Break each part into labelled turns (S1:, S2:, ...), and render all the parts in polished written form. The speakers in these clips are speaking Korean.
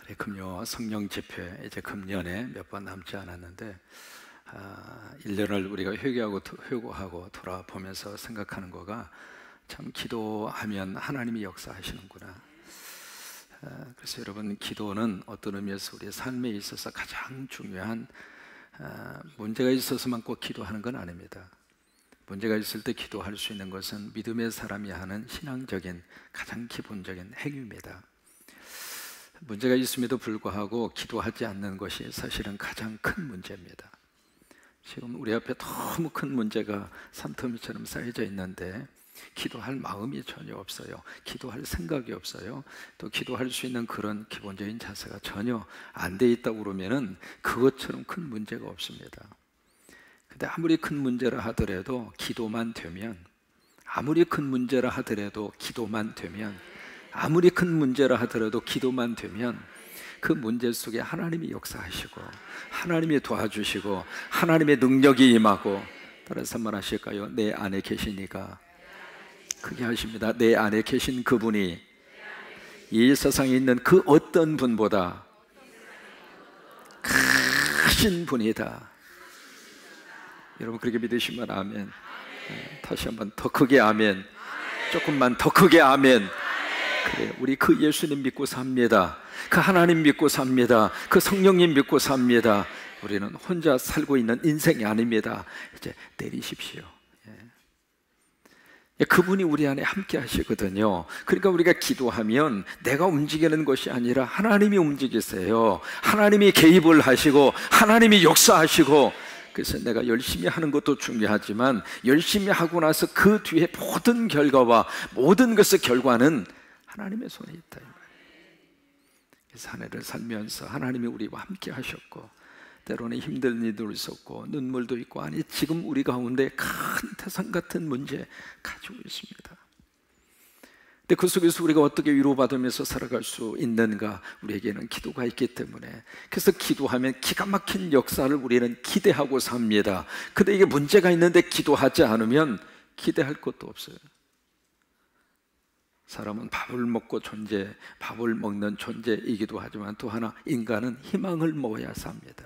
S1: 우리 금요 성령 집회 이제 금년에 몇 번 남지 않았는데 1년을 우리가 회고하고 돌아보면서 생각하는 거가 참 기도하면 하나님이 역사하시는구나. 그래서 여러분, 기도는 어떤 의미에서 우리의 삶에 있어서 가장 중요한 문제가 있어서만 꼭 기도하는 건 아닙니다. 문제가 있을 때 기도할 수 있는 것은 믿음의 사람이 하는 신앙적인 가장 기본적인 행위입니다. 문제가 있음에도 불구하고 기도하지 않는 것이 사실은 가장 큰 문제입니다. 지금 우리 앞에 너무 큰 문제가 산더미처럼 쌓여져 있는데 기도할 마음이 전혀 없어요. 기도할 생각이 없어요. 또 기도할 수 있는 그런 기본적인 자세가 전혀 안 돼 있다고 그러면은 그것처럼 큰 문제가 없습니다. 근데 아무리 큰 문제라 하더라도 기도만 되면, 아무리 큰 문제라 하더라도 기도만 되면, 아무리 큰 문제라 하더라도 기도만 되면 그 문제 속에 하나님이 역사하시고 하나님이 도와주시고 하나님의 능력이 임하고, 따라서 한번 하실까요? 내 안에 계시니까. 그게 하십니다. 내 안에 계신 그분이 이 세상에 있는 그 어떤 분보다 크신 분이다. 여러분, 그렇게 믿으시면 아멘. 다시 한번 더 크게 아멘. 조금만 더 크게 아멘. 그래, 우리 그 예수님 믿고 삽니다. 그 하나님 믿고 삽니다. 그 성령님 믿고 삽니다. 우리는 혼자 살고 있는 인생이 아닙니다. 이제 내리십시오. 그분이 우리 안에 함께 하시거든요. 그러니까 우리가 기도하면 내가 움직이는 것이 아니라 하나님이 움직이세요. 하나님이 개입을 하시고 하나님이 역사하시고, 그래서 내가 열심히 하는 것도 중요하지만 열심히 하고 나서 그 뒤에 모든 결과와 모든 것의 결과는 하나님의 손에 있다. 그래서 한 해를 살면서 하나님이 우리와 함께 하셨고, 때로는 힘든 일도 있었고 눈물도 있고, 아니 지금 우리 가운데 큰 태산 같은 문제 가지고 있습니다. 근데 그 속에서 우리가 어떻게 위로받으면서 살아갈 수 있는가? 우리에게는 기도가 있기 때문에. 그래서 기도하면 기가 막힌 역사를 우리는 기대하고 삽니다. 근데 이게 문제가 있는데 기도하지 않으면 기대할 것도 없어요. 사람은 밥을 먹는 존재이기도 하지만 또 하나, 인간은 희망을 먹어야 삽니다.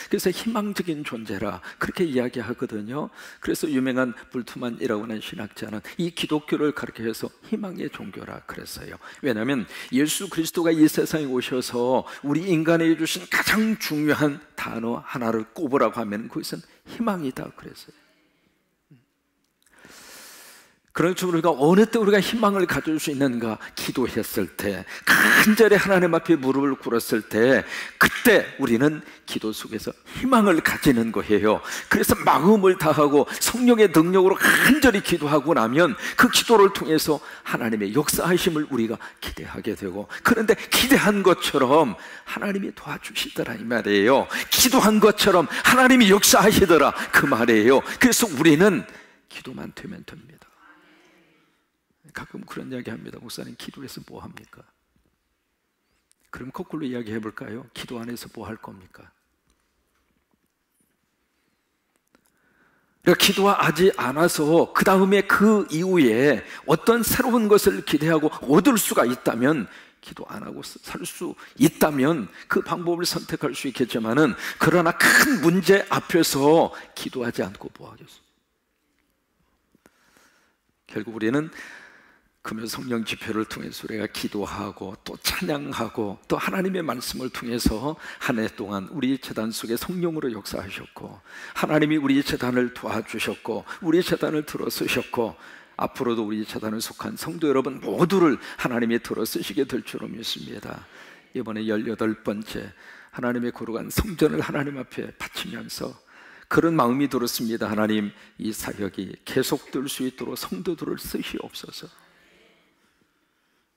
S1: 그래서 희망적인 존재라 그렇게 이야기하거든요. 그래서 유명한 불트만이라고 하는 신학자는 이 기독교를 가르쳐서 희망의 종교라 그랬어요. 왜냐하면 예수 그리스도가 이 세상에 오셔서 우리 인간에게 주신 가장 중요한 단어 하나를 꼽으라고 하면 그것은 희망이다 그랬어요. 그렇죠. 우리가 어느 때 우리가 희망을 가질 수 있는가? 기도했을 때, 간절히 하나님 앞에 무릎을 꿇었을 때, 그때 우리는 기도 속에서 희망을 가지는 거예요. 그래서 마음을 다하고 성령의 능력으로 간절히 기도하고 나면 그 기도를 통해서 하나님의 역사하심을 우리가 기대하게 되고, 그런데 기대한 것처럼 하나님이 도와주시더라 이 말이에요. 기도한 것처럼 하나님이 역사하시더라 그 말이에요. 그래서 우리는 기도만 되면 됩니다. 가끔 그런 이야기 합니다. 목사님, 기도해서 뭐 합니까? 그럼 거꾸로 이야기해 볼까요? 기도 안에서 뭐 할 겁니까? 그러니까 기도하지 않아서 그 다음에 그 이후에 어떤 새로운 것을 기대하고 얻을 수가 있다면, 기도 안 하고 살 수 있다면 그 방법을 선택할 수 있겠지만은, 그러나 큰 문제 앞에서 기도하지 않고 뭐 하겠어요? 결국 우리는 금요 성령 집회를 통해서 우리가 기도하고 또 찬양하고 또 하나님의 말씀을 통해서 한 해 동안 우리 재단 속에 성령으로 역사하셨고, 하나님이 우리 재단을 도와주셨고 우리 재단을 들어쓰셨고, 앞으로도 우리 재단에 속한 성도 여러분 모두를 하나님이 들어쓰시게 될 줄로 믿습니다. 이번에 18번째 하나님의 거룩한 성전을 하나님 앞에 바치면서 그런 마음이 들었습니다. 하나님, 이 사역이 계속될 수 있도록 성도들을 쓰시옵소서.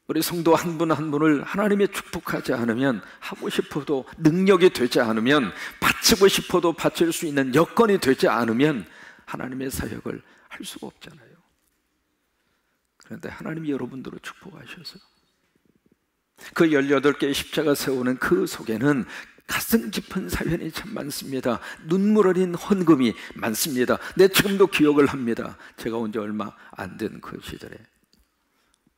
S1: 우리 성도 한 분 한 분을 하나님의 축복하지 않으면, 하고 싶어도 능력이 되지 않으면, 바치고 싶어도 바칠 수 있는 여건이 되지 않으면 하나님의 사역을 할 수가 없잖아요. 그런데 하나님이 여러분들을 축복하셔서 그 18개의 십자가 세우는 그 속에는 가슴 깊은 사연이 참 많습니다. 눈물 어린 헌금이 많습니다. 내 지금도 기억을 합니다. 제가 온 지 얼마 안 된 그 시절에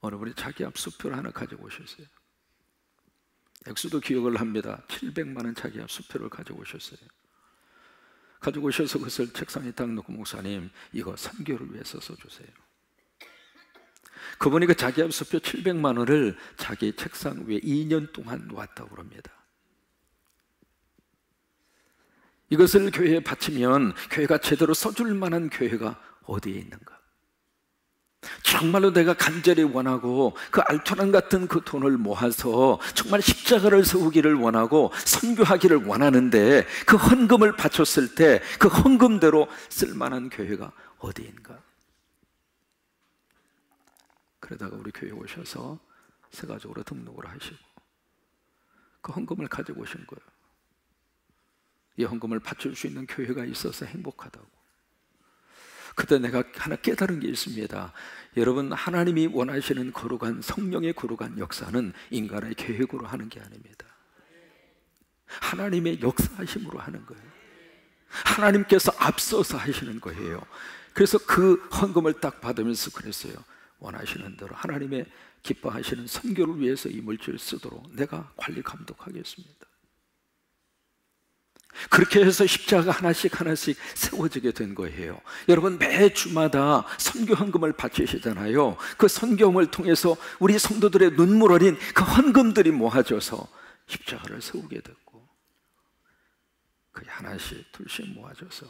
S1: 어느 분이 자기 앞 수표를 하나 가지고 오셨어요. 액수도 기억을 합니다. 700만 원 자기가 수표를 가지고 오셨어요. 가지고 오셔서 그것을 책상에 딱 놓고, 목사님 이거 선교를 위해서 써주세요. 그분이 그 자기야 수표 700만 원을 자기 책상 위에 2년 동안 놓았다고 합니다. 이것을 교회에 바치면 교회가 제대로 써줄 만한 교회가 어디에 있는가? 정말로 내가 간절히 원하고 그 알토란 같은 그 돈을 모아서 정말 십자가를 세우기를 원하고 선교하기를 원하는데, 그 헌금을 바쳤을 때 그 헌금대로 쓸만한 교회가 어디인가? 그러다가 우리 교회에 오셔서 세가족으로 등록을 하시고 그 헌금을 가지고 오신 거예요. 이 헌금을 바칠 수 있는 교회가 있어서 행복하다고. 그때 내가 하나 깨달은 게 있습니다. 여러분, 하나님이 원하시는 거룩한 성령의 거룩한 역사는 인간의 계획으로 하는 게 아닙니다. 하나님의 역사하심으로 하는 거예요. 하나님께서 앞서서 하시는 거예요. 그래서 그 헌금을 딱 받으면서 그랬어요. 원하시는 대로 하나님의 기뻐하시는 선교를 위해서 이 물질을 쓰도록 내가 관리 감독하겠습니다. 그렇게 해서 십자가 하나씩 하나씩 세워지게 된 거예요. 여러분, 매 주마다 선교 헌금을 바치시잖아요. 그 선교를 통해서 우리 성도들의 눈물 어린 그 헌금들이 모아져서 십자가를 세우게 됐고, 그게 하나씩 둘씩 모아져서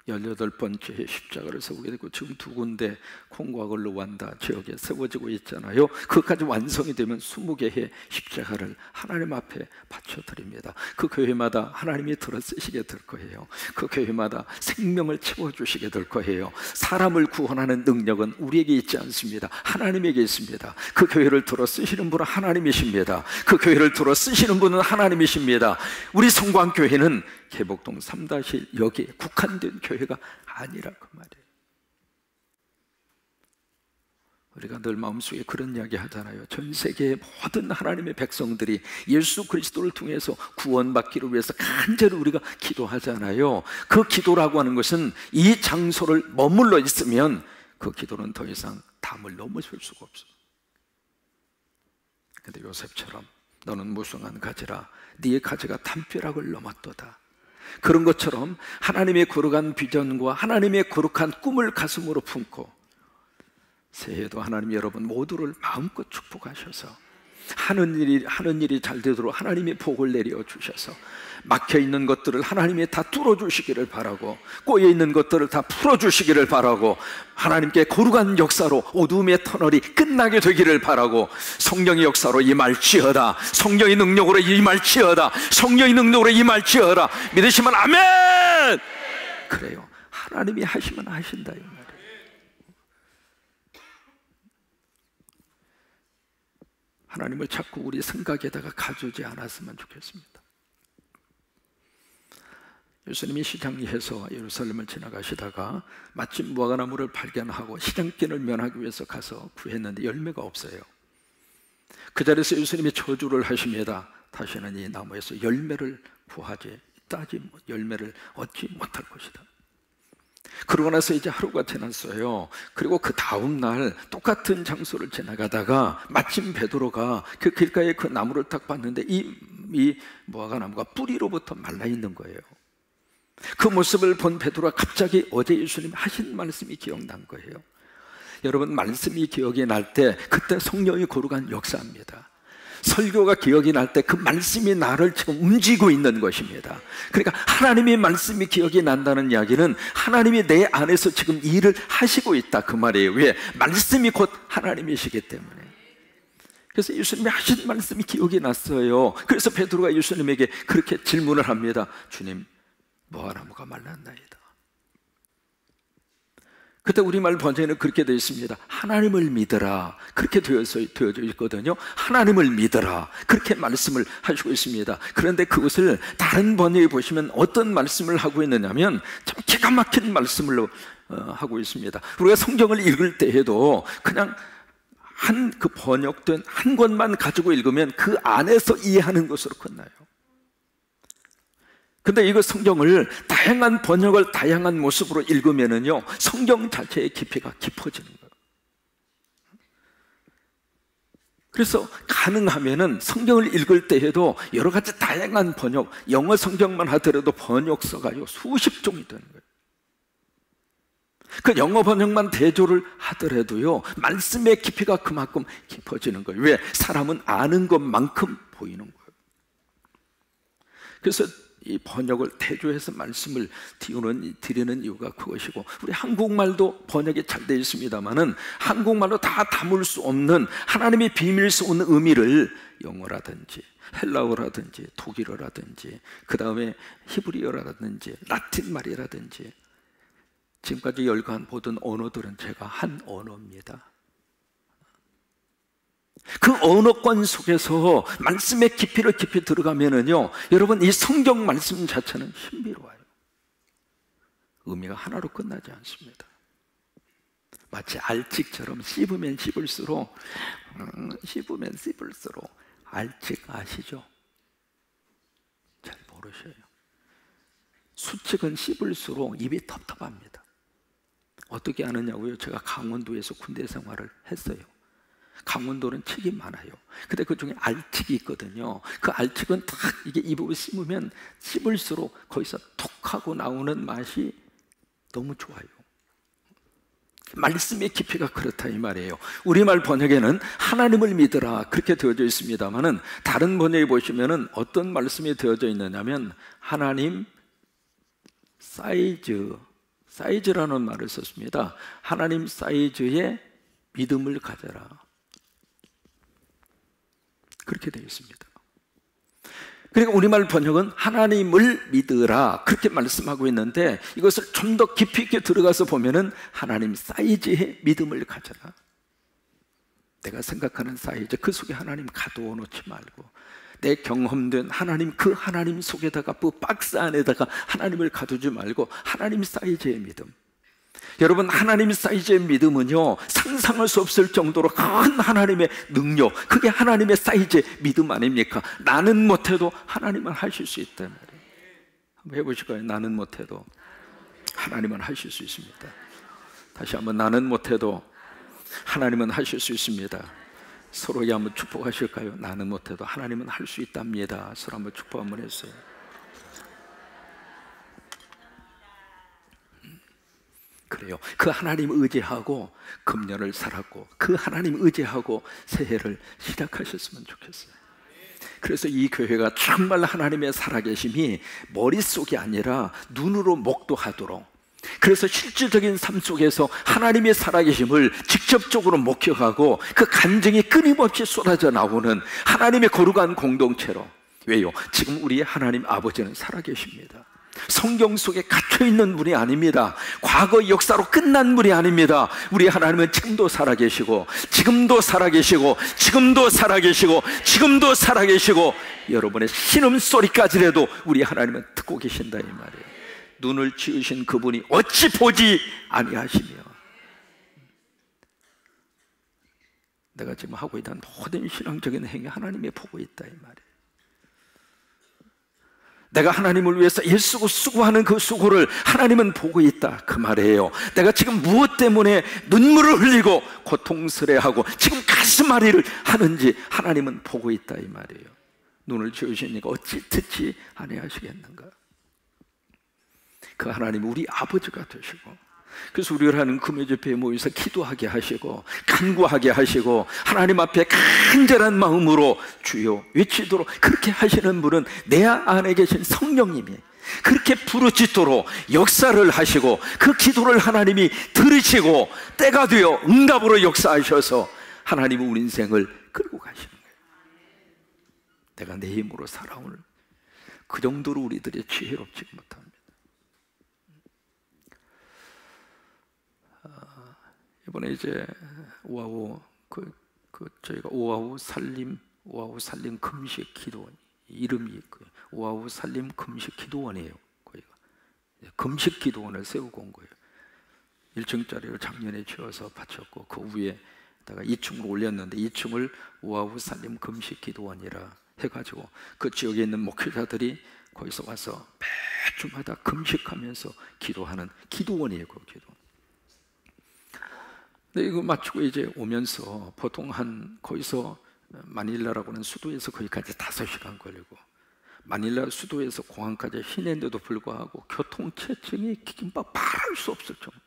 S1: 18번째 십자가를 세우게 됐고, 지금 2군데 콩과 루완다 지역에 세워지고 있잖아요. 그것까지 완성이 되면 20개의 십자가를 하나님 앞에 바쳐드립니다. 그 교회마다 하나님이 들어 쓰시게 될 거예요. 그 교회마다 생명을 채워주시게 될 거예요. 사람을 구원하는 능력은 우리에게 있지 않습니다. 하나님에게 있습니다. 그 교회를 들어 쓰시는 분은 하나님이십니다. 그 교회를 들어 쓰시는 분은 하나님이십니다. 우리 성광교회는 계복동 3-1 여기에 국한된 교회가 아니라 그 말이에요. 우리가 늘 마음속에 그런 이야기 하잖아요. 전 세계의 모든 하나님의 백성들이 예수 그리스도를 통해서 구원받기를 위해서 간절히 우리가 기도하잖아요. 그 기도라고 하는 것은 이 장소를 머물러 있으면 그 기도는 더 이상 담을 넘어설 수가 없어요. 근데 요셉처럼 너는 무성한 가지라 네의 가지가 담벼락을 넘었도다. 그런 것처럼 하나님의 거룩한 비전과 하나님의 거룩한 꿈을 가슴으로 품고 새해에도 하나님 여러분 모두를 마음껏 축복하셔서 하는 일이 잘 되도록 하나님의 복을 내려 주셔서 막혀있는 것들을 하나님이 다 뚫어주시기를 바라고, 꼬여있는 것들을 다 풀어주시기를 바라고, 하나님께 거룩한 역사로 어둠의 터널이 끝나게 되기를 바라고, 성령의 역사로 임할지어다, 성령의 능력으로 임할지어다, 성령의 능력으로 임할지어다. 믿으시면 아멘! 그래요. 하나님이 하시면 하신다 이 말이에요. 하나님을 자꾸 우리 생각에다가 가두지 않았으면 좋겠습니다. 예수님이 시장에서 예루살렘을 지나가시다가 마침 무화과나무를 발견하고 시장길을 면하기 위해서 가서 구했는데 열매가 없어요. 그 자리에서 예수님이 저주를 하십니다. 다시는 이 나무에서 열매를 열매를 얻지 못할 것이다. 그러고 나서 이제 하루가 지났어요. 그리고 그 다음 날 똑같은 장소를 지나가다가 마침 베드로가 그 길가에 그 나무를 딱 봤는데 이 무화과나무가 뿌리로부터 말라 있는 거예요. 그 모습을 본 베드로가 갑자기 어제 예수님이 하신 말씀이 기억난 거예요. 여러분, 말씀이 기억이 날 때 그때 성령의 거룩한 역사입니다. 설교가 기억이 날 때 그 말씀이 나를 지금 움직이고 있는 것입니다. 그러니까 하나님의 말씀이 기억이 난다는 이야기는 하나님이 내 안에서 지금 일을 하시고 있다 그 말이에요. 왜? 말씀이 곧 하나님이시기 때문에. 그래서 예수님이 하신 말씀이 기억이 났어요. 그래서 베드로가 예수님에게 그렇게 질문을 합니다. 주님, 무화과나무가 말랐나이다. 그때 우리말 번역에는 그렇게 되어 있습니다. 하나님을 믿어라. 그렇게 되어져 있거든요. 하나님을 믿어라. 그렇게 말씀을 하시고 있습니다. 그런데 그것을 다른 번역에 보시면 어떤 말씀을 하고 있느냐면 참 기가 막힌 말씀을 하고 있습니다. 우리가 성경을 읽을 때에도 그냥 그 번역된 한 권만 가지고 읽으면 그 안에서 이해하는 것으로 끝나요. 근데 이거 성경을 다양한 번역을 다양한 모습으로 읽으면은요, 성경 자체의 깊이가 깊어지는 거예요. 그래서 가능하면은 성경을 읽을 때에도 여러 가지 다양한 번역, 영어 성경만 하더라도 번역서가 수십 종이 되는 거예요. 그 영어 번역만 대조를 하더라도요, 말씀의 깊이가 그만큼 깊어지는 거예요. 왜? 사람은 아는 것만큼 보이는 거예요. 그래서 이 번역을 대조해서 말씀을 드리는 이유가 그것이고, 우리 한국말도 번역이 잘 되어 있습니다만은 한국말로 다 담을 수 없는 하나님의 비밀스러운 의미를 영어라든지 헬라어라든지 독일어라든지 그 다음에 히브리어라든지 라틴 말이라든지 지금까지 열간 보던 언어들은 제가 한 언어입니다. 그 언어권 속에서 말씀의 깊이를 깊이 들어가면은요, 여러분, 이 성경 말씀 자체는 신비로워요. 의미가 하나로 끝나지 않습니다. 마치 알찍처럼 씹으면 씹을수록 알찍 아시죠? 잘 모르셔요. 수칙은 씹을수록 입이 텁텁합니다. 어떻게 아느냐고요? 제가 강원도에서 군대 생활을 했어요. 강원도는 칡이 많아요. 근데 그 중에 알칡이 있거든요. 그 알칡은 딱 이게 입으로 씹으면 씹을수록 거기서 톡 하고 나오는 맛이 너무 좋아요. 말씀의 깊이가 그렇다 이 말이에요. 우리말 번역에는 하나님을 믿으라 그렇게 되어져 있습니다만은 다른 번역에 보시면은 어떤 말씀이 되어져 있느냐면 하나님 사이즈라는 말을 썼습니다. 하나님 사이즈의 믿음을 가져라. 그렇게 되어 있습니다. 그러니까 우리말 번역은 하나님을 믿으라 그렇게 말씀하고 있는데, 이것을 좀 더 깊이 있게 들어가서 보면은 하나님 사이즈의 믿음을 가져라. 내가 생각하는 사이즈, 그 속에 하나님 가두어 놓지 말고 내 경험된 하나님, 그 하나님 속에다가 그 박스 안에다가 하나님을 가두지 말고 하나님 사이즈의 믿음. 여러분, 하나님 사이즈의 믿음은요, 상상할 수 없을 정도로 큰 하나님의 능력, 그게 하나님의 사이즈의 믿음 아닙니까? 나는 못해도 하나님은 하실 수 있단 말이에요. 한번 해보실까요? 나는 못해도 하나님은 하실 수 있습니다. 다시 한번, 나는 못해도 하나님은 하실 수 있습니다. 서로에게 한번 축복하실까요? 나는 못해도 하나님은 할 수 있답니다. 서로 한번 축복 한번 했어요. 그래요. 그 하나님 의지하고 금년을 살았고 그 하나님 의지하고 새해를 시작하셨으면 좋겠어요. 그래서 이 교회가 정말 하나님의 살아계심이 머릿속이 아니라 눈으로 목도하도록, 그래서 실질적인 삶 속에서 하나님의 살아계심을 직접적으로 목격하고 그 간증이 끊임없이 쏟아져 나오는 하나님의 거룩한 공동체로. 왜요? 지금 우리의 하나님 아버지는 살아계십니다. 성경 속에 갇혀있는 분이 아닙니다. 과거 역사로 끝난 분이 아닙니다. 우리 하나님은 지금도 살아계시고 지금도 살아계시고 지금도 살아계시고 지금도 살아계시고 여러분의 신음소리까지라도 우리 하나님은 듣고 계신다 이 말이에요. 눈을 지으신 그분이 어찌 보지 아니하시며. 내가 지금 하고 있는 모든 신앙적인 행위 하나님이 보고 있다 이 말이에요. 내가 하나님을 위해서 애쓰고 수고하는 그 수고를 하나님은 보고 있다 그 말이에요. 내가 지금 무엇 때문에 눈물을 흘리고 고통스레하고 지금 가슴앓이를 하는지 하나님은 보고 있다 이 말이에요. 눈을 지으시니까 어찌 듣지 아니하시겠는가. 그 하나님 우리 아버지가 되시고, 그래서 우리를 하는 금요 집회에 모여서 기도하게 하시고 간구하게 하시고 하나님 앞에 간절한 마음으로 주여 외치도록 그렇게 하시는 분은 내 안에 계신 성령님이 그렇게 부르짖도록 역사를 하시고 그 기도를 하나님이 들으시고 때가 되어 응답으로 역사하셔서 하나님은 우리 인생을 끌고 가시는 거예요. 내가 내 힘으로 살아오는 그 정도로 우리들이 지혜롭지 못합니다. 이번에 이제 오아우 저희가 오아우 살림 금식 기도원, 이름이 있고요. 오아우 살림 금식 기도원이에요. 거기가 금식 기도원을 세우고 온 거예요. 1층짜리를 작년에 지어서 바쳤고 그 위에다가 2층을 올렸는데 2층을 오아우 살림 금식 기도원이라 해가지고 그 지역에 있는 목회자들이 거기서 와서 매주마다 금식하면서 기도하는 기도원이에요. 그 기도원. 근데 이거 마치고 이제 오면서 보통 거기서 마닐라라고는 수도에서 거기까지 5시간 걸리고, 마닐라 수도에서 공항까지 시내인데도 불구하고 교통체증이 기김밥 말할 수 없을 정도.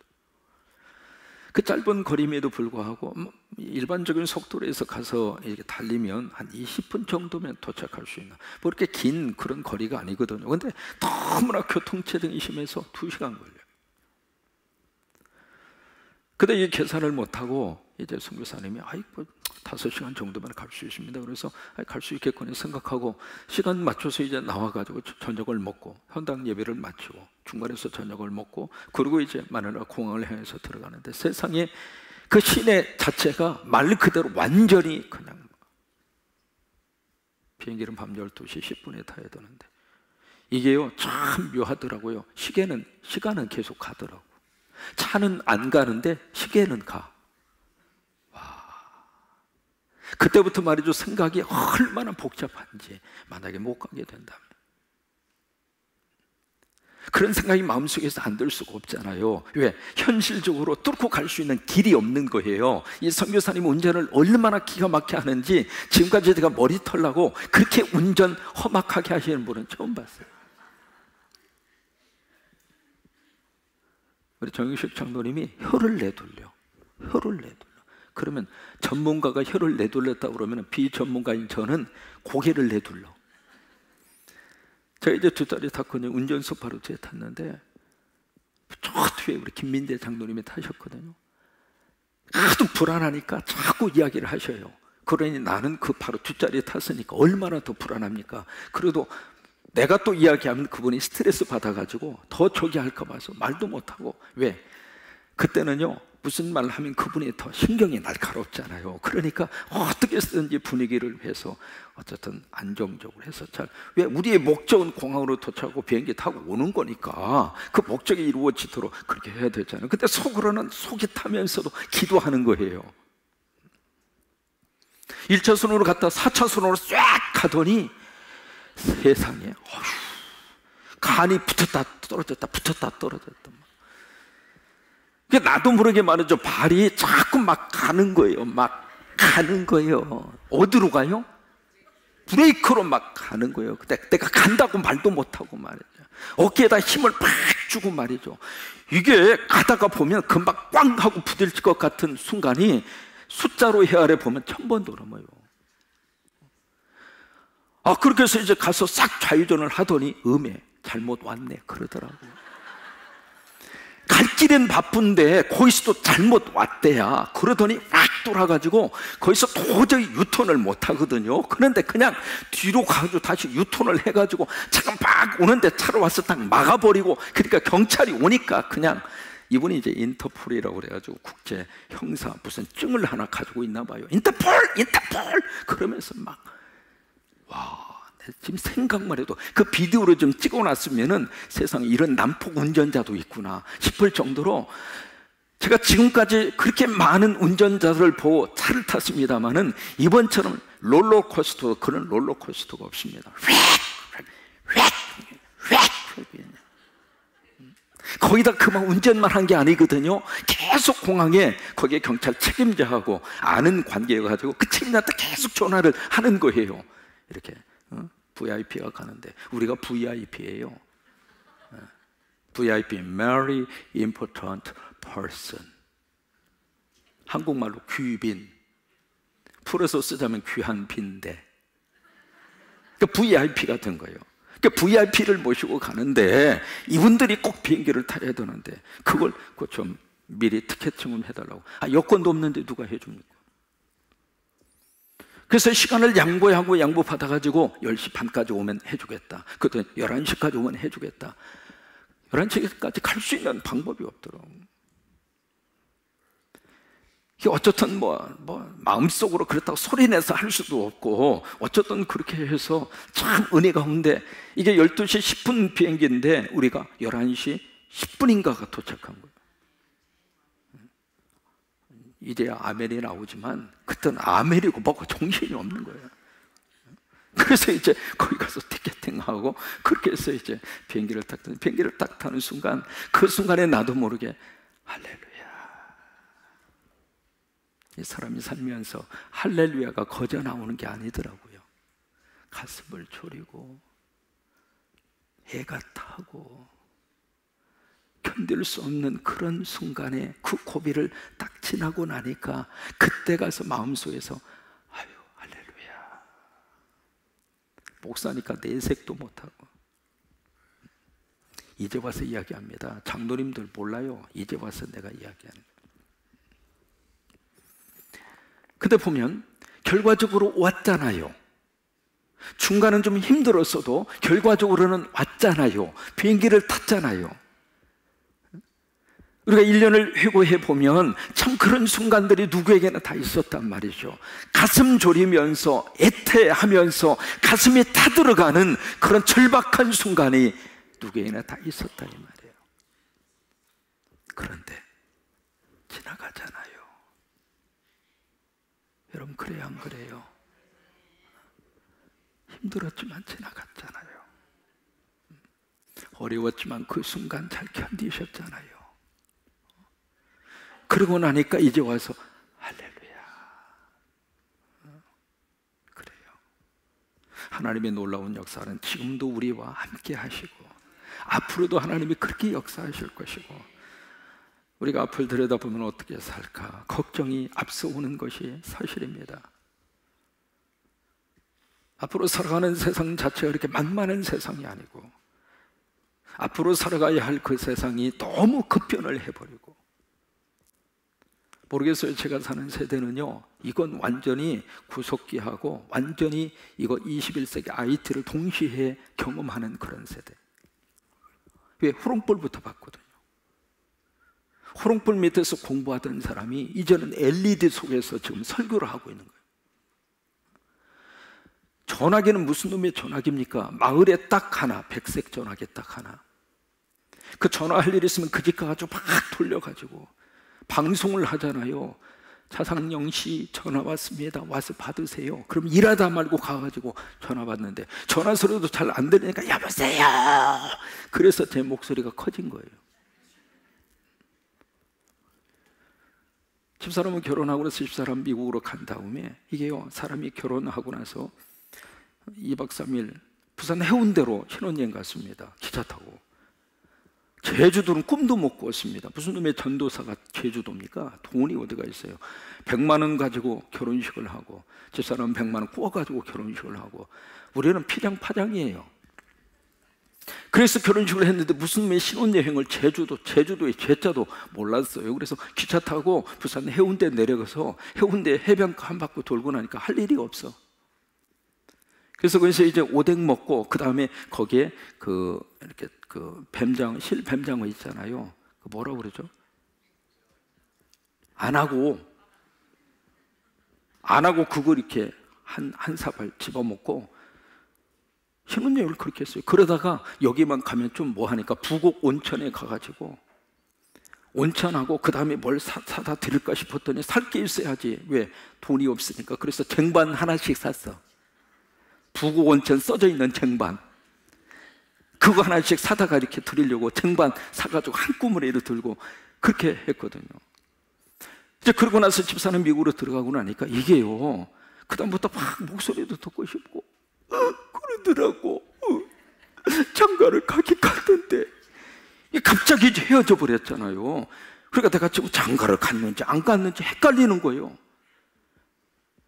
S1: 그 짧은 거리임에도 불구하고 일반적인 속도로 해서 가서 이렇게 달리면 한 20분 정도면 도착할 수 있는, 뭐 그렇게 긴 그런 거리가 아니거든요. 근데 너무나 교통체증이 심해서 2시간 걸려요. 근데 이 계산을 못하고 이제 선교사님이 뭐 5시간 정도면 갈 수 있습니다. 그래서 갈 수 있겠거니 생각하고 시간 맞춰서 이제 나와가지고 저녁을 먹고 현당 예배를 마치고 중간에서 저녁을 먹고, 그리고 이제 마닐라 공항을 향해서 들어가는데, 세상에 그 시내 자체가 말 그대로 완전히 그냥, 비행기는 밤 12시 10분에 타야 되는데 이게요 참 묘하더라고요. 시간은 계속 가더라고. 차는 안 가는데 시계는 가. 그때부터 말이죠, 생각이 얼마나 복잡한지, 만약에 못 가게 된다면. 그런 생각이 마음속에서 안 들 수가 없잖아요. 왜? 현실적으로 뚫고 갈 수 있는 길이 없는 거예요. 이 선교사님 운전을 얼마나 기가 막히게 하는지 지금까지 제가 머리 털라고 그렇게 운전 험악하게 하시는 분은 처음 봤어요. 우리 정영식 장로님이 혀를 내돌려. 그러면 전문가가 혀를 내돌렸다 그러면 비전문가인 저는 고개를 내둘러. 제가 이제 2자리 탔거든요. 운전석 바로 뒤에 탔는데 저 뒤에 우리 김민대 장로님이 타셨거든요. 하도 불안하니까 자꾸 이야기를 하셔요. 그러니 나는 그 바로 뒷자리에 탔으니까 얼마나 더 불안합니까? 그래도 내가 또 이야기하면 그분이 스트레스 받아가지고 더 저기 할까 봐서 말도 못하고. 왜? 그때는요 무슨 말을 하면 그분이 더 신경이 날카롭잖아요. 그러니까 어떻게 쓰든지 분위기를 해서 어쨌든 안정적으로 해서 왜? 우리의 목적은 공항으로 도착하고 비행기 타고 오는 거니까 그 목적이 이루어지도록 그렇게 해야 되잖아요. 근데 속으로는 속이 타면서도 기도하는 거예요. 1차선으로 갔다 4차선으로 쫙 가더니 세상에 간이 붙었다 떨어졌다 붙었다 떨어졌다. 나도 모르게 말이죠, 발이 자꾸 막 가는 거예요. 막 가는 거예요. 어디로 가요? 브레이크로 막 가는 거예요. 내가 간다고 말도 못하고 말이죠. 어깨에다 힘을 팍 주고 말이죠. 이게 가다가 보면 금방 꽝 하고 부딪힐 것 같은 순간이 숫자로 헤아려 보면 1000번도 넘어요. 그렇게 해서 이제 가서 싹 좌회전을 하더니 잘못 왔네 그러더라고요. 갈 길은 바쁜데 거기서도 잘못 왔대야. 그러더니 확 돌아가지고 거기서 도저히 유턴을 못 하거든요. 그런데 그냥 뒤로 가가지고 다시 유턴을 해가지고 차가 막 오는데 차로 와서 딱 막아버리고, 그러니까 경찰이 오니까 그냥 이분이 이제 인터폴이라고 그래가지고 국제 형사 무슨 증을 하나 가지고 있나 봐요. 인터폴 그러면서 막 지금 생각만 해도 그 비디오를 좀 찍어놨으면은 세상에 이런 난폭 운전자도 있구나 싶을 정도로, 제가 지금까지 그렇게 많은 운전자들을 보고 차를 탔습니다만은 이번처럼 롤러코스터, 그런 롤러코스터가 없습니다. 거기다 그만 운전만 한 게 아니거든요. 계속 공항에 거기에 경찰 책임자하고 아는 관계여가지고 그 책임자한테 계속 전화를 하는 거예요. 이렇게 VIP가 가는데 우리가 VIP예요. VIP, Very Important Person. 한국말로 귀빈, 풀어서 쓰자면 귀한 빈대. 그러니까 VIP가 된 거예요. 그러니까 VIP를 모시고 가는데 이분들이 꼭 비행기를 타야 되는데 그걸 좀 미리 티켓팅을 해달라고. 여권도 없는데 누가 해줍니까? 그래서 시간을 양보받아가지고 10시 반까지 오면 해주겠다. 그때 11시까지 오면 해주겠다. 11시까지 갈 수 있는 방법이 없더라고. 어쨌든 마음속으로 그렇다고 소리내서 할 수도 없고, 어쨌든 그렇게 해서 참 은혜 가운데, 이게 12시 10분 비행기인데 우리가 11시 10분인가가 도착한 거예요. 이제야 아멘이 나오지만 그때는 아멘이고 뭐고 정신이 없는 거예요. 그래서 이제 거기 가서 티켓팅하고 그렇게 해서 이제 비행기를 딱 타는 순간, 그 순간에 나도 모르게 할렐루야, 이 사람이 살면서 할렐루야가 거저 나오는 게 아니더라고요. 가슴을 졸이고 애가 타고 견딜 수 없는 그런 순간에 그 고비를 딱 지나고 나니까 그때 가서 마음속에서 아유 할렐루야, 목사니까 내색도 못하고. 이제 와서 이야기합니다. 장로님들 몰라요. 이제 와서 내가 이야기하는 거예요. 근데 보면 결과적으로 왔잖아요. 중간은 좀 힘들었어도 결과적으로는 왔잖아요. 비행기를 탔잖아요. 우리가 1년을 회고해 보면 참 그런 순간들이 누구에게나 다 있었단 말이죠. 가슴 졸이면서 애태하면서 가슴이 타들어가는 그런 절박한 순간이 누구에게나 다 있었다 이 말이에요. 그런데 지나가잖아요. 여러분 그래요 안 그래요? 힘들었지만 지나갔잖아요. 어려웠지만 그 순간 잘 견디셨잖아요. 그러고 나니까 이제 와서 할렐루야. 그래요. 하나님의 놀라운 역사는 지금도 우리와 함께 하시고 앞으로도 하나님이 그렇게 역사하실 것이고, 우리가 앞을 들여다보면 어떻게 살까 걱정이 앞서오는 것이 사실입니다. 앞으로 살아가는 세상 자체가 이렇게 만만한 세상이 아니고, 앞으로 살아가야 할 그 세상이 너무 급변을 해버리고, 모르겠어요. 제가 사는 세대는요, 이건 완전히 구속기하고 완전히 이거 21세기 IT를 동시에 경험하는 그런 세대. 왜? 호롱불부터 봤거든요. 호롱불 밑에서 공부하던 사람이 이제는 LED 속에서 지금 설교를 하고 있는 거예요. 전화기는 무슨 놈의 전화기입니까? 마을에 딱 하나, 백색 전화기 딱 하나. 그 전화할 일 있으면 그 집 가가지고 막 돌려가지고 방송을 하잖아요. 차상영 씨 전화 왔습니다. 와서 받으세요. 그럼 일하다 말고 가가지고 전화 받는데 전화 소리도 잘 안 들리니까 여보세요. 그래서 제 목소리가 커진 거예요. 집사람은 결혼하고 나서 집사람 미국으로 간 다음에 이게요, 사람이 결혼하고 나서 2박 3일 부산 해운대로 신혼여행 갔습니다. 기차 타고. 제주도는 꿈도 못 꾸었습니다. 무슨 놈의 전도사가 제주도입니까? 돈이 어디가 있어요. 100만 원 가지고 결혼식을 하고, 집사람은 100만 원 구워가지고 결혼식을 하고, 우리는 피장파장이에요. 그래서 결혼식을 했는데 무슨 놈의 신혼여행을 제주도의 제자도 몰랐어요. 그래서 기차 타고 부산 해운대 내려가서 해운대 해변가 한 바퀴 돌고 나니까 할 일이 없어. 그래서 거기서 이제 오뎅 먹고, 그 다음에 거기에 이렇게 뱀장, 실뱀장어 있잖아요. 그 뭐라고 그러죠? 안 하고 그걸 이렇게 한 사발 집어먹고 신혼여행을 그렇게 했어요. 그러다가 여기만 가면 좀 뭐 하니까 부곡 온천에 가가지고 온천하고 그 다음에 뭘 사다 드릴까 싶었더니 살 게 있어야지. 왜? 돈이 없으니까. 그래서 쟁반 하나씩 샀어. 부곡 온천 써져 있는 쟁반, 그거 하나씩 사다가 이렇게 드리려고 쟁반 사가지고 한 꾸무리를 들고 그렇게 했거든요. 이제 그러고 나서 집사는 미국으로 들어가고 나니까 이게요, 그다음부터 막 목소리도 듣고 싶고 그러더라고. 장가를 가긴 갔는데 갑자기 이제 헤어져 버렸잖아요. 그러니까 내가 지금 장가를 갔는지 안 갔는지 헷갈리는 거예요.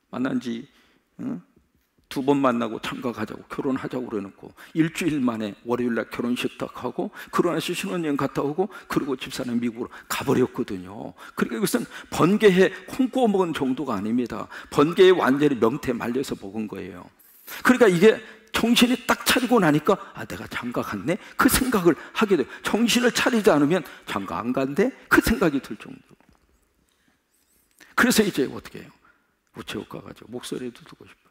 S1: 만난 지 2번 만나고 장가 가자고 결혼하자고 그래놓고 일주일 만에 월요일날 결혼식 딱 하고, 그러고 나서 신혼여행 갔다 오고, 그리고 집사는 미국으로 가버렸거든요. 그러니까 이것은 번개에 콩 구워 먹은 정도가 아닙니다. 번개에 완전히 명태 말려서 먹은 거예요. 그러니까 이게 정신이 딱 차리고 나니까 내가 장가 갔네? 그 생각을 하게 돼요. 정신을 차리지 않으면 장가 안 간대? 그 생각이 들 정도로. 그래서 이제 어떻게 해요? 우체국 가가지고 목소리도 듣고 싶어요.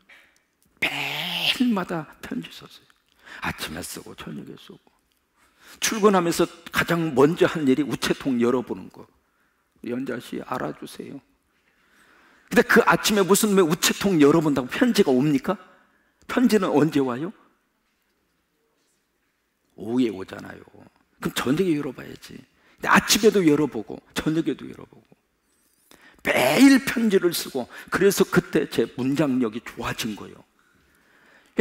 S1: 매일마다 편지 썼어요. 아침에 쓰고 저녁에 쓰고. 출근하면서 가장 먼저 한 일이 우체통 열어보는 거. 연자 씨 알아주세요. 근데 그 아침에 무슨 왜 우체통 열어본다고 편지가 옵니까? 편지는 언제 와요? 오후에 오잖아요. 그럼 저녁에 열어봐야지. 근데 아침에도 열어보고 저녁에도 열어보고 매일 편지를 쓰고, 그래서 그때 제 문장력이 좋아진 거예요.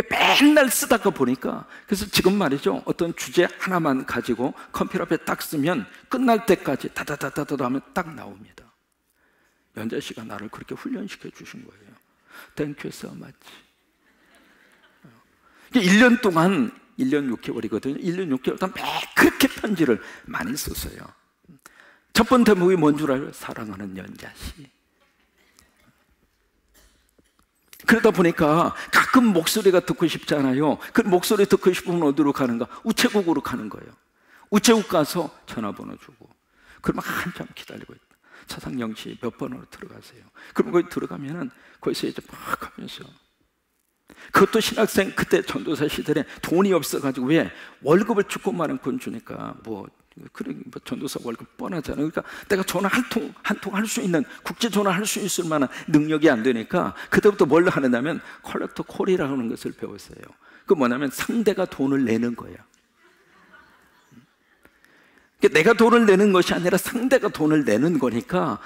S1: 맨날 쓰다가 보니까, 그래서 지금 말이죠, 어떤 주제 하나만 가지고 컴퓨터 앞에 딱 쓰면 끝날 때까지 다다다다다 하면 딱 나옵니다. 연자 씨가 나를 그렇게 훈련시켜 주신 거예요. Thank you so much. 1년 동안, 1년 6개월이거든요. 1년 6개월 동안 매 그렇게 편지를 많이 썼어요. 첫 번째 대목이 뭔 줄 알아요? 사랑하는 연자 씨. 그러다 보니까 가끔 목소리가 듣고 싶잖아요. 그 목소리 듣고 싶으면 어디로 가는가? 우체국으로 가는 거예요. 우체국 가서 전화번호 주고, 그러면 한참 기다리고 있다. 차상영 씨 몇 번으로 들어가세요. 그럼 거기 들어가면은 거기서 이제 막 하면서, 그것도 신학생 그때 전도사 시절에 돈이 없어가지고, 왜 월급을 조금만 주니까 그래, 전도사 월급 뻔하잖아요. 그러니까 내가 전화 한 통 할 수 있는, 국제 전화 할 수 있을 만한 능력이 안 되니까 그때부터 뭘 하느냐면 컬렉터 콜이라는 것을 배웠어요. 그 뭐냐면 상대가 돈을 내는 거예요. 내가 돈을 내는 것이 아니라 상대가 돈을 내는 거니까,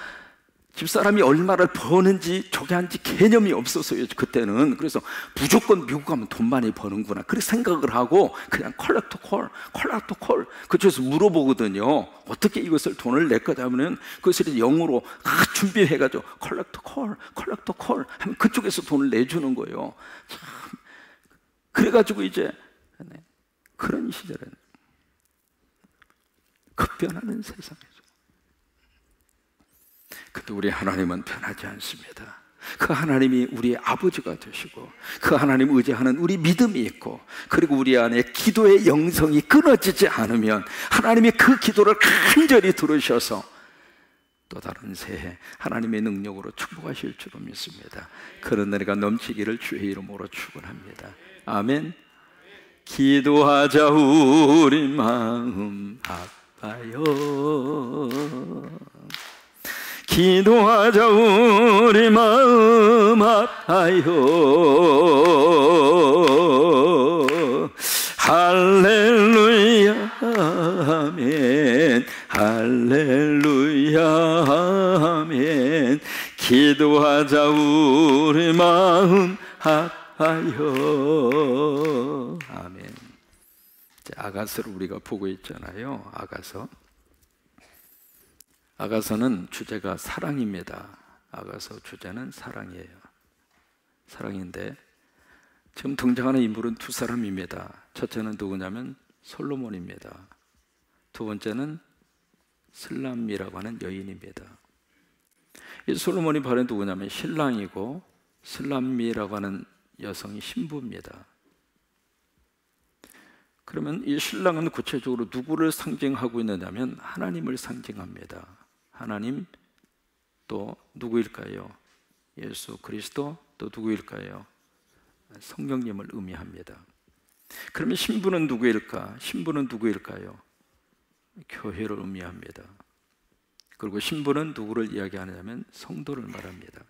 S1: 집사람이 얼마를 버는지 저게 한지 개념이 없었어요, 그때는. 그래서 무조건 미국 가면 돈 많이 버는구나, 그렇게 생각을 하고 그냥 컬렉터 콜 그쪽에서 물어보거든요. 어떻게 이것을 돈을 낼 거다 하면 그것을 영어로 준비해가지고 컬렉터 콜 하면 그쪽에서 돈을 내주는 거예요. 참, 그래가지고 이제 그런 시절은 급변하는 세상이죠. 근데 우리 하나님은 변하지 않습니다. 그 하나님이 우리의 아버지가 되시고, 그 하나님 의지하는 우리 믿음이 있고, 그리고 우리 안에 기도의 영성이 끊어지지 않으면 하나님이 그 기도를 간절히 들으셔서 또 다른 새해 하나님의 능력으로 축복하실 줄로 믿습니다. 그런 은혜가 넘치기를 주의 이름으로 축원합니다. 아멘. 기도하자 우리 마음 아파요. 기도하자 우리 마음 아파요. 할렐루야 아멘, 할렐루야 아멘. 기도하자 우리 마음 아파요. 아멘. 아가서를 우리가 보고 있잖아요. 아가서는 주제가 사랑입니다. 아가서 주제는 사랑이에요. 사랑인데 지금 등장하는 인물은 두 사람입니다. 첫째는 누구냐면 솔로몬입니다. 두 번째는 슬람미라고 하는 여인입니다. 이 솔로몬이 바로 누구냐면 신랑이고, 슬람미라고 하는 여성이 신부입니다. 그러면 이 신랑은 구체적으로 누구를 상징하고 있느냐면 하나님을 상징합니다. 하나님, 또 누구일까요? 예수 그리스도, 또 누구일까요? 성령님을 의미합니다. 그러면 신부는 누구일까? 신부는 누구일까요? 교회를 의미합니다. 그리고 신부는 누구를 이야기하냐면 성도를 말합니다.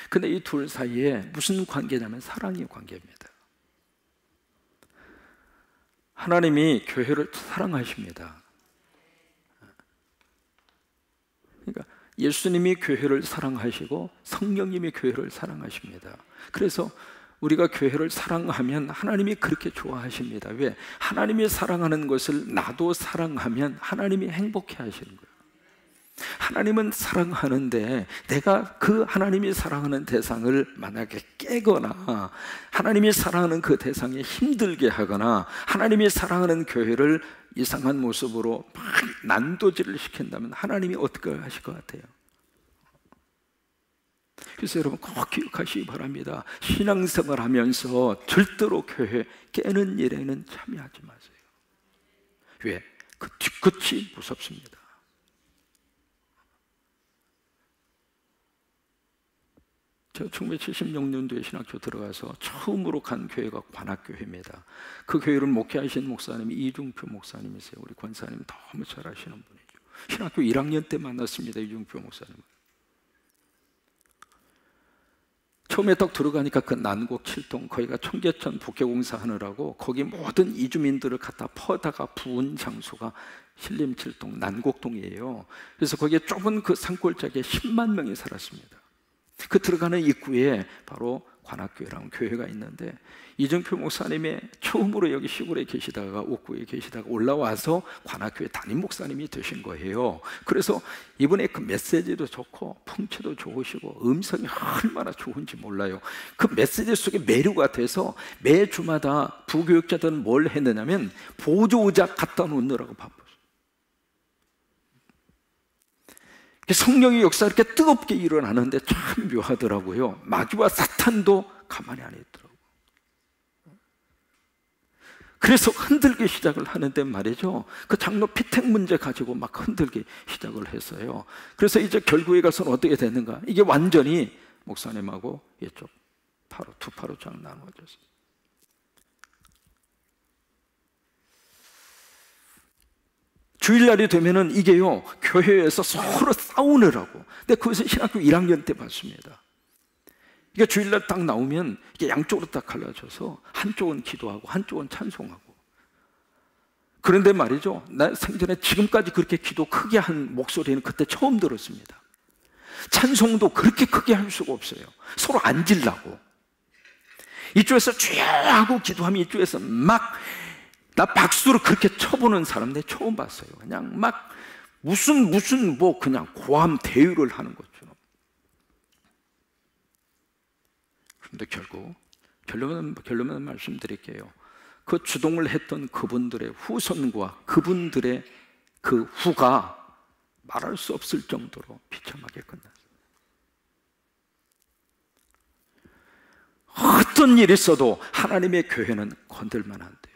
S1: 근데 이 둘 사이에 무슨 관계냐면 사랑의 관계입니다. 하나님이 교회를 사랑하십니다. 그러니까 예수님이 교회를 사랑하시고 성령님이 교회를 사랑하십니다. 그래서 우리가 교회를 사랑하면 하나님이 그렇게 좋아하십니다. 왜? 하나님이 사랑하는 것을 나도 사랑하면 하나님이 행복해 하시는 거예요. 하나님은 사랑하는데 내가 그 하나님이 사랑하는 대상을 만약에 깨거나, 하나님이 사랑하는 그 대상에 힘들게 하거나, 하나님이 사랑하는 교회를 이상한 모습으로 막 난도질을 시킨다면 하나님이 어떻게 하실 것 같아요? 그래서 여러분 꼭 기억하시기 바랍니다. 신앙생활 하면서 절대로 교회 깨는 일에는 참여하지 마세요. 왜? 그 뒤끝이 무섭습니다. 제가 1976년도에 신학교 들어가서 처음으로 간 교회가 관악교회입니다. 그 교회를 목회하신 목사님이 이중표 목사님이세요. 우리 권사님 너무 잘 아시는 분이죠. 신학교 1학년 때 만났습니다. 이중표 목사님. 처음에 딱 들어가니까 그 난곡 7동, 거기가 청계천 복개공사 하느라고 거기 모든 이주민들을 갖다 퍼다가 부은 장소가 신림 7동 난곡동이에요. 그래서 거기에 좁은 그 산골짜기에 10만 명이 살았습니다. 그 들어가는 입구에 바로 관악교회라는 교회가 있는데, 이정표 목사님이 처음으로 여기 시골에 계시다가 옥구에 계시다가 올라와서 관악교회 담임 목사님이 되신 거예요. 그래서 이분의 그 메시지도 좋고 풍채도 좋으시고 음성이 얼마나 좋은지 몰라요. 그 메시지 속에 매료가 돼서 매주마다 부교육자들은 뭘 했느냐면 보조의자 갖다 놓느라고 바빴어요. 성령의 역사가 이렇게 뜨겁게 일어나는데 참 묘하더라고요. 마귀와 사탄도 가만히 안 있더라고요. 그래서 흔들기 시작을 하는데 말이죠, 그 장로 피택 문제 가지고 막 흔들기 시작을 했어요. 그래서 이제 결국에 가서는 어떻게 됐는가, 이게 완전히 목사님하고 이쪽 두 파로 쫙 나눠졌어요. 주일날이 되면은 이게요, 교회에서 서로 싸우느라고. 근데 그것을 신학교 1학년 때 봤습니다. 그러니까 주일날 딱 나오면 이게 양쪽으로 딱 갈라져서 한쪽은 기도하고 한쪽은 찬송하고. 그런데 말이죠, 나 생전에 지금까지 그렇게 기도 크게 한 목소리는 그때 처음 들었습니다. 찬송도 그렇게 크게 할 수가 없어요. 서로 앉으려고. 이쪽에서 주여 하고 기도하면 이쪽에서 막, 나 박수로 그렇게 쳐보는 사람 내 처음 봤어요. 그냥 막 무슨 뭐 그냥 고함 대유를 하는 것처럼. 그런데 결론은 말씀드릴게요. 그 주동을 했던 그분들의 후손과 그분들의 그 후가 말할 수 없을 정도로 비참하게 끝났어요. 어떤 일이 있어도 하나님의 교회는 건들면 안 돼요.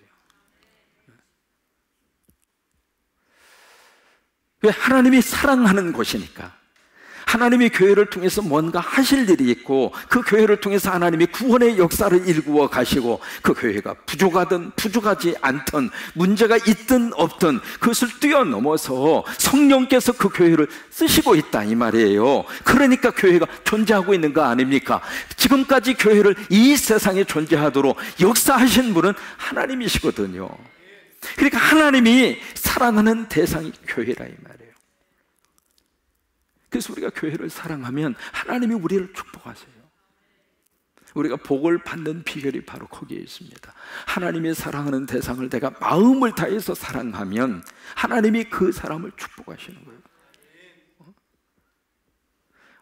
S1: 왜? 하나님이 사랑하는 곳이니까. 하나님이 교회를 통해서 뭔가 하실 일이 있고, 그 교회를 통해서 하나님이 구원의 역사를 일구어 가시고, 그 교회가 부족하든 부족하지 않든 문제가 있든 없든 그것을 뛰어넘어서 성령께서 그 교회를 쓰시고 있다 이 말이에요. 그러니까 교회가 존재하고 있는 거 아닙니까? 지금까지 교회를 이 세상에 존재하도록 역사하신 분은 하나님이시거든요. 그러니까 하나님이 사랑하는 대상이 교회라 이 말이에요. 그래서 우리가 교회를 사랑하면 하나님이 우리를 축복하세요. 우리가 복을 받는 비결이 바로 거기에 있습니다. 하나님이 사랑하는 대상을 내가 마음을 다해서 사랑하면 하나님이 그 사람을 축복하시는 거예요.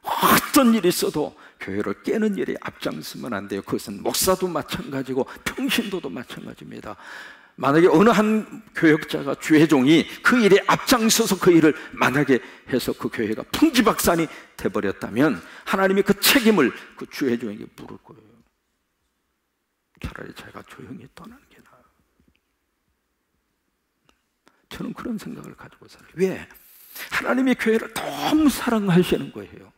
S1: 어떤 일이 있어도 교회를 깨는 일이 앞장서면 안 돼요. 그것은 목사도 마찬가지고 평신도도 마찬가지입니다. 만약에 어느 한 교역자가 주회종이 그 일에 앞장서서 그 일을 만약에 해서 그 교회가 풍지박산이 돼버렸다면 하나님이 그 책임을 그 주회종에게 물을 거예요. 차라리 제가 조용히 떠나는 게 나아요. 저는 그런 생각을 가지고 살아요. 왜? 하나님이 교회를 너무 사랑하시는 거예요.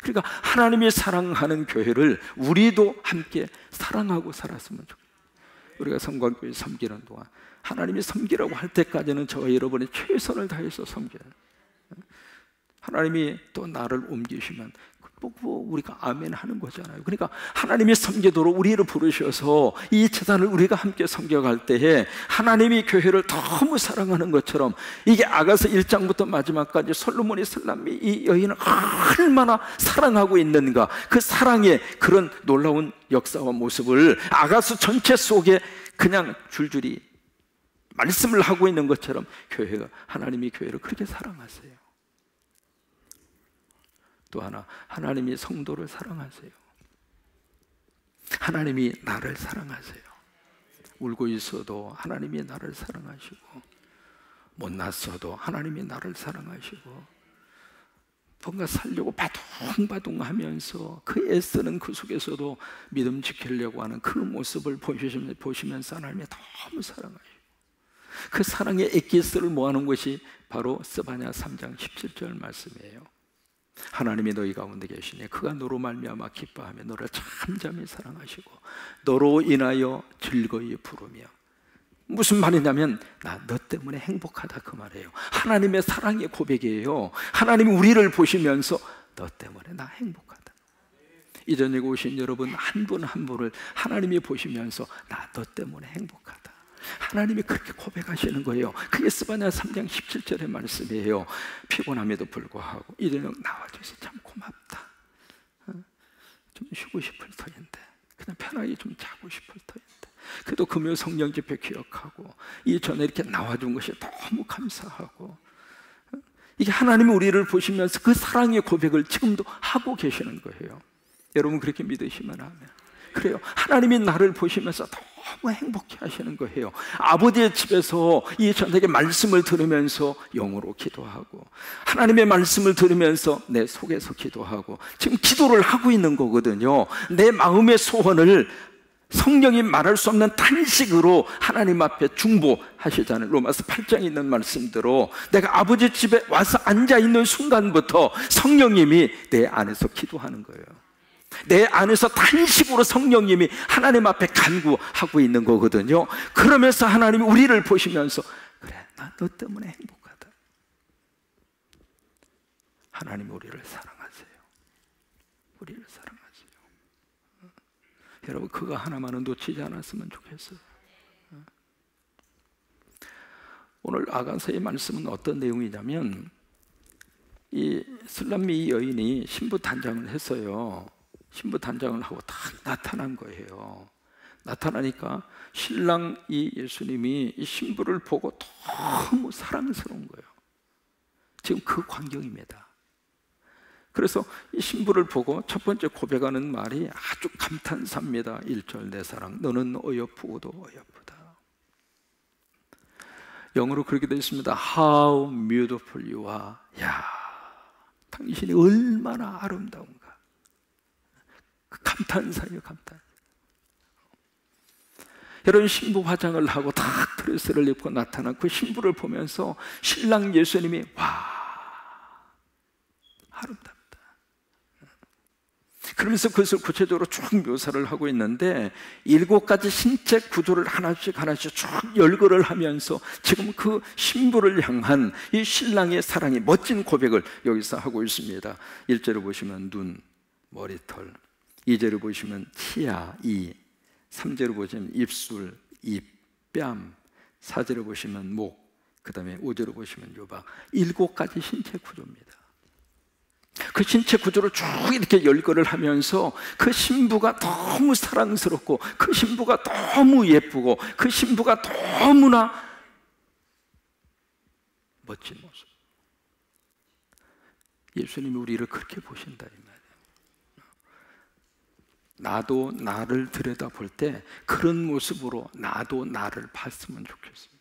S1: 그러니까 하나님이 사랑하는 교회를 우리도 함께 사랑하고 살았으면 좋겠어요. 우리가 성광교회 섬기는 동안 하나님이 섬기라고 할 때까지는 저와 여러분이 최선을 다해서 섬겨요. 하나님이 또 나를 옮기시면 우리가 아멘 하는 거잖아요. 그러니까 하나님이 섬기도록 우리를 부르셔서 이 재단을 우리가 함께 섬겨갈 때에 하나님이 교회를 너무 사랑하는 것처럼, 이게 아가서 1장부터 마지막까지 솔로몬이 슬람이 이 여인을 얼마나 사랑하고 있는가, 그 사랑의 그런 놀라운 역사와 모습을 아가서 전체 속에 그냥 줄줄이 말씀을 하고 있는 것처럼 교회가, 하나님이 교회를 그렇게 사랑하세요. 또 하나, 하나님이 성도를 사랑하세요. 하나님이 나를 사랑하세요. 울고 있어도 하나님이 나를 사랑하시고, 못났어도 하나님이 나를 사랑하시고, 뭔가 살려고 바둥바둥 하면서 그 애쓰는 그 속에서도 믿음 지키려고 하는 그 모습을 보시면서 하나님이 너무 사랑하시고, 그 사랑의 엑기스를 모아놓은 것이 바로 스바냐 3장 17절 말씀이에요. 하나님이 너희 가운데 계시니 그가 너로 말미암아 기뻐하며 너를 잠잠히 사랑하시고 너로 인하여 즐거이 부르며. 무슨 말이냐면 나 너 때문에 행복하다 그 말이에요. 하나님의 사랑의 고백이에요. 하나님이 우리를 보시면서 너 때문에 나 행복하다. 이 저녁에 오신 여러분 한 분 한 분을 하나님이 보시면서 나 너 때문에 행복하다, 하나님이 그렇게 고백하시는 거예요. 그게 스바냐 3장 17절의 말씀이에요. 피곤함에도 불구하고 이 저녁 나와줘서 참 고맙다, 좀 쉬고 싶을 터인데, 그냥 편하게 좀 자고 싶을 터인데, 그래도 금요 성령 집회 기억하고 이 전에 이렇게 나와준 것이 너무 감사하고, 이게 하나님이 우리를 보시면서 그 사랑의 고백을 지금도 하고 계시는 거예요. 여러분 그렇게 믿으시면 아멘. 그래요. 하나님이 나를 보시면서 너무 행복해 하시는 거예요. 아버지의 집에서 이 저녁에 말씀을 들으면서 영으로 기도하고, 하나님의 말씀을 들으면서 내 속에서 기도하고, 지금 기도를 하고 있는 거거든요. 내 마음의 소원을 성령이 말할 수 없는 탄식으로 하나님 앞에 중보하시잖아요. 로마서 8장에 있는 말씀대로 내가 아버지 집에 와서 앉아있는 순간부터 성령님이 내 안에서 기도하는 거예요. 내 안에서 탄식으로 성령님이 하나님 앞에 간구하고 있는 거거든요. 그러면서 하나님이 우리를 보시면서 그래, 나 너 때문에 행복하다. 하나님이 우리를 사랑하세요. 우리를 사랑하세요. 여러분 그거 하나만은 놓치지 않았으면 좋겠어요. 오늘 아간서의 말씀은 어떤 내용이냐면, 이 슬람미 여인이 신부 단장을 했어요. 신부 단장을 하고 딱 나타난 거예요. 나타나니까 신랑 이 예수님이 이 신부를 보고 너무 사랑스러운 거예요. 지금 그 광경입니다. 그래서 이 신부를 보고 첫 번째 고백하는 말이 아주 감탄사입니다. 1절 내 사랑 너는 어여쁘고도 어여쁘다. 영어로 그렇게 되어 있습니다. How beautiful you are. 야, 당신이 얼마나 아름다운가. 그 감탄사예요, 감탄. 여러분 신부 화장을 하고 딱 드레스를 입고 나타난 그 신부를 보면서 신랑 예수님이 와, 아름답다. 그러면서 그것을 구체적으로 쭉 묘사를 하고 있는데, 7가지 신체 구조를 하나씩 쭉 열거를 하면서 지금 그 신부를 향한 이 신랑의 사랑이 멋진 고백을 여기서 하고 있습니다. 1절을 보시면 눈, 머리털, 2절을 보시면 치아, 이, 3절을 보시면 입술, 입, 뺨, 4절을 보시면 목, 그 다음에 5절을 보시면 요박. 7가지 신체 구조입니다. 그 신체 구조를 쭉 이렇게 열거를 하면서 그 신부가 너무 사랑스럽고, 그 신부가 너무 예쁘고, 그 신부가 너무나 멋진 모습. 예수님이 우리를 그렇게 보신다 이 말이에요. 나도 나를 들여다볼 때 그런 모습으로 나도 나를 봤으면 좋겠어요.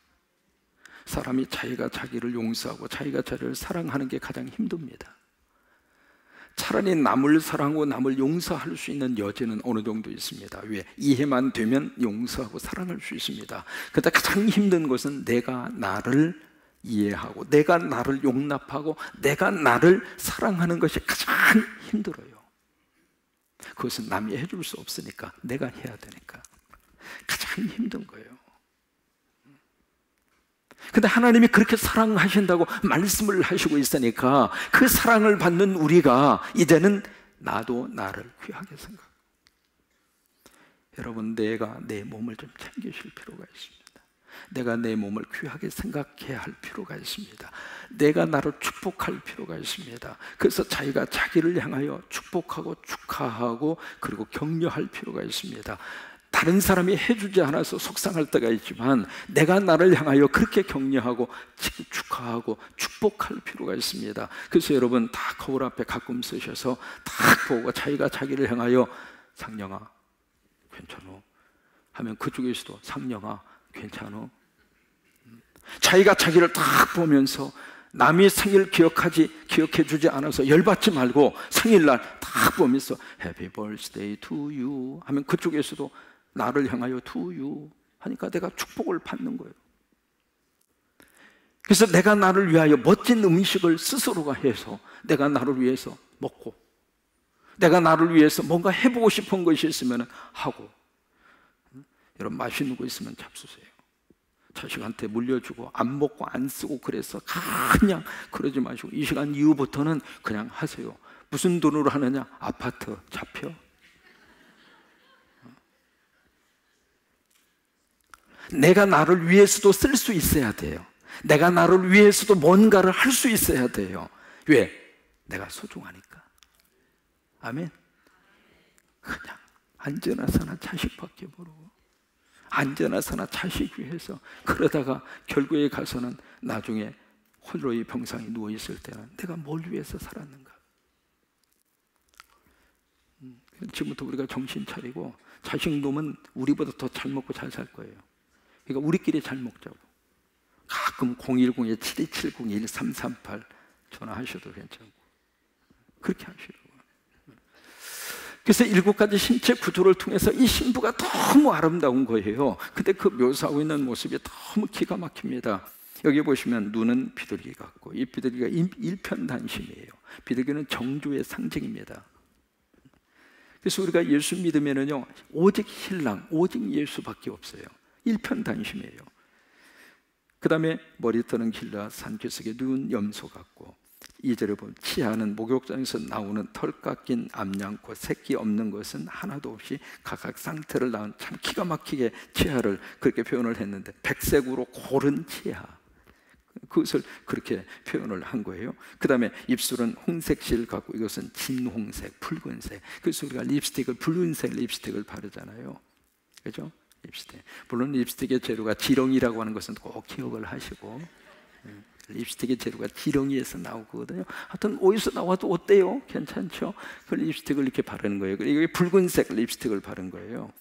S1: 사람이 자기가 자기를 용서하고 자기가 자기를 사랑하는 게 가장 힘듭니다. 차라리 남을 사랑하고 남을 용서할 수 있는 여지는 어느 정도 있습니다. 왜? 이해만 되면 용서하고 사랑할 수 있습니다. 그런데 가장 힘든 것은 내가 나를 이해하고 내가 나를 용납하고 내가 나를 사랑하는 것이 가장 힘들어요. 그것은 남이 해줄 수 없으니까 내가 해야 되니까 가장 힘든 거예요. 근데 하나님이 그렇게 사랑하신다고 말씀을 하시고 있으니까 그 사랑을 받는 우리가 이제는 나도 나를 귀하게 생각. 여러분, 내가 내 몸을 좀 챙기실 필요가 있습니다. 내가 내 몸을 귀하게 생각해야 할 필요가 있습니다. 내가 나를 축복할 필요가 있습니다. 그래서 자기가 자기를 향하여 축복하고 축하하고 그리고 격려할 필요가 있습니다. 다른 사람이 해주지 않아서 속상할 때가 있지만 내가 나를 향하여 그렇게 격려하고 축하하고 축복할 필요가 있습니다. 그래서 여러분 다 거울 앞에 가끔 서셔서 딱 보고 자기가 자기를 향하여 상령아 괜찮어 하면 그쪽에서도 상령아 괜찮어. 자기가 자기를 딱 보면서 남이 생일 기억해 주지 않아서 열받지 말고 생일날 딱 보면서 Happy birthday to you 하면 그쪽에서도 나를 향하여 to you 하니까 내가 축복을 받는 거예요. 그래서 내가 나를 위하여 멋진 음식을 스스로가 해서 내가 나를 위해서 먹고 내가 나를 위해서 뭔가 해보고 싶은 것이 있으면 하고, 여러분 맛있는 거 있으면 잡수세요. 자식한테 물려주고 안 먹고 안 쓰고 그래서 그냥 그러지 마시고 이 시간 이후부터는 그냥 하세요. 무슨 돈으로 하느냐? 아파트 잡혀? 내가 나를 위해서도 쓸 수 있어야 돼요. 내가 나를 위해서도 뭔가를 할 수 있어야 돼요. 왜? 내가 소중하니까. 아멘. 그냥 안전하사나 자식밖에 모르고 안전하사나 자식 위해서 그러다가 결국에 가서는 나중에 홀로의 병상에 누워있을 때는 내가 뭘 위해서 살았는가. 지금부터 우리가 정신 차리고 자식 놈은 우리보다 더 잘 먹고 잘 살 거예요. 그러니까 우리끼리 잘 먹자고. 가끔 010-7270-1338 전화하셔도 괜찮고 그렇게 하시라고. 그래서 7가지 신체 구조를 통해서 이 신부가 너무 아름다운 거예요. 근데 그 묘사하고 있는 모습이 너무 기가 막힙니다. 여기 보시면 눈은 비둘기 같고, 이 비둘기가 일편단심이에요. 비둘기는 정조의 상징입니다. 그래서 우리가 예수 믿으면은요, 오직 신랑, 오직 예수밖에 없어요. 일편단심이에요. 그 다음에 머리털은 길러 산기슭에 누운 염소 같고, 2절에 보면 치아는 목욕장에서 나오는 털 깎인 암양코, 새끼 없는 것은 하나도 없이 각각 상태를 낳은, 참 기가 막히게 치아를 그렇게 표현을 했는데, 백색으로 고른 치아, 그것을 그렇게 표현을 한 거예요. 그 다음에 입술은 홍색실 같고, 이것은 진홍색, 붉은색. 그래서 우리가 립스틱을, 붉은색 립스틱을 바르잖아요. 그죠? 립스틱. 물론 립스틱의 재료가 지렁이라고 하는 것은 꼭 기억을 하시고, 립스틱의 재료가 지렁이에서 나오거든요. 하여튼 어디서 나와도 어때요? 괜찮죠? 그 립스틱을 이렇게 바르는 거예요. 여기 붉은색 립스틱을 바른 거예요.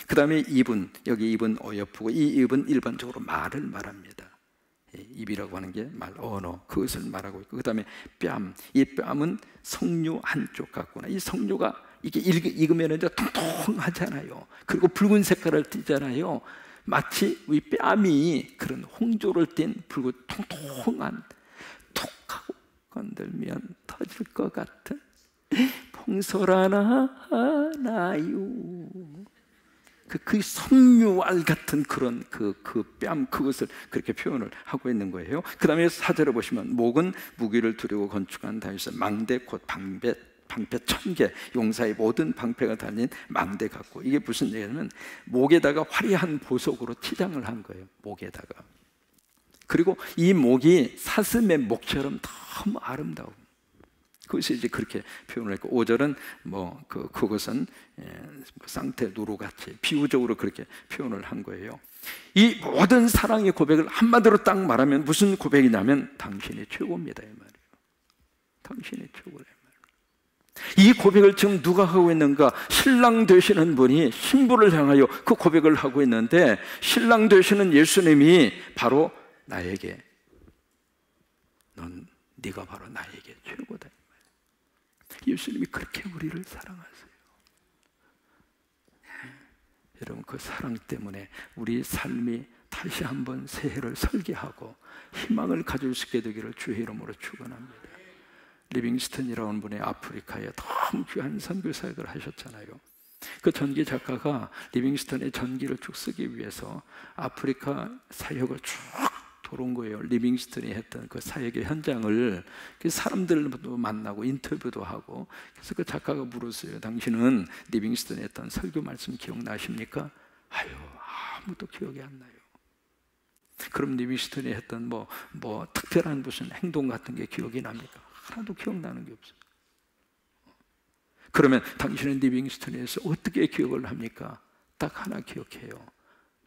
S1: 그 다음에 입은, 여기 입은 어여쁘고, 이 입은 일반적으로 말을 말합니다. 입이라고 하는 게 말, 언어, 그것을 말하고 있고, 그 다음에 뺨, 이 뺨은 석류 한쪽 같구나. 이 석류가 이게 익으면 이제 통통하잖아요. 그리고 붉은 색깔을 띠잖아요. 마치 이 뺨이 그런 홍조를 띤 붉은 통통한, 톡 하고 건들면 터질 것 같은 봉설하나 나요. 그 석류알 같은 그런 그 뺨, 그것을 그렇게 표현을 하고 있는 거예요. 그 다음에 4절에 보시면 목은 무기를 두르고 건축한 다윗의 망대 곧 방패 1000개, 용사의 모든 방패가 달린 망대 같고, 이게 무슨 얘기냐면 목에다가 화려한 보석으로 치장을 한 거예요. 목에다가. 그리고 이 목이 사슴의 목처럼 너무 아름다워. 그것이 이제 그렇게 표현을 했고, 5절은 그것은 쌍태 누루같이 비유적으로 그렇게 표현을 한 거예요. 이 모든 사랑의 고백을 한마디로 딱 말하면 무슨 고백이냐면 당신이 최고입니다, 이 말이에요. 당신이 최고래요. 이 고백을 지금 누가 하고 있는가? 신랑 되시는 분이 신부를 향하여 그 고백을 하고 있는데, 신랑 되시는 예수님이 바로 나에게, 네가 바로 나에게 최고다. 예수님이 그렇게 우리를 사랑하세요. 여러분, 그 사랑 때문에 우리 삶이 다시 한번 새해를 설계하고 희망을 가질 수 있게 되기를 주의 이름으로 축원합니다. 리빙스턴이라는 분이 아프리카에 너무 귀한 선교 사역을 하셨잖아요. 그 전기 작가가 리빙스턴의 전기를 쭉 쓰기 위해서 아프리카 사역을 쭉 돌아온 거예요. 리빙스턴이 했던 그 사역의 현장을, 사람들도 만나고 인터뷰도 하고. 그래서 그 작가가 물었어요. 당신은 리빙스턴이 했던 설교 말씀 기억나십니까? 아유, 아무도 기억이 안 나요. 그럼 리빙스턴이 했던 특별한 무슨 행동 같은 게 기억이 납니까? 하나도 기억나는 게 없어요. 그러면 당신은 리빙스턴에서 어떻게 기억을 합니까? 딱 하나 기억해요.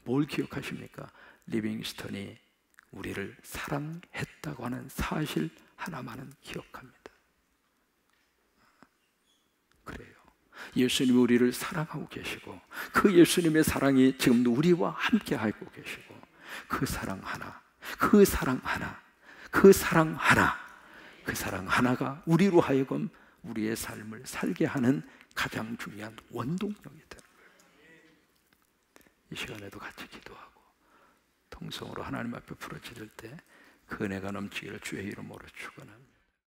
S1: 뭘 기억하십니까? 리빙스턴이 우리를 사랑했다고 하는 사실 하나만은 기억합니다. 그래요. 예수님이 우리를 사랑하고 계시고, 그 예수님의 사랑이 지금도 우리와 함께 하고 계시고, 그 사랑 하나, 그 사랑 하나, 그 사랑 하나, 그 사랑 하나가 우리로 하여금 우리의 삶을 살게 하는 가장 중요한 원동력이 되는 거예요. 이 시간에도 같이 기도하고 통성으로 하나님 앞에 부르짖을 때 그 은혜가 넘치기를 주의 이름으로 축원합니다.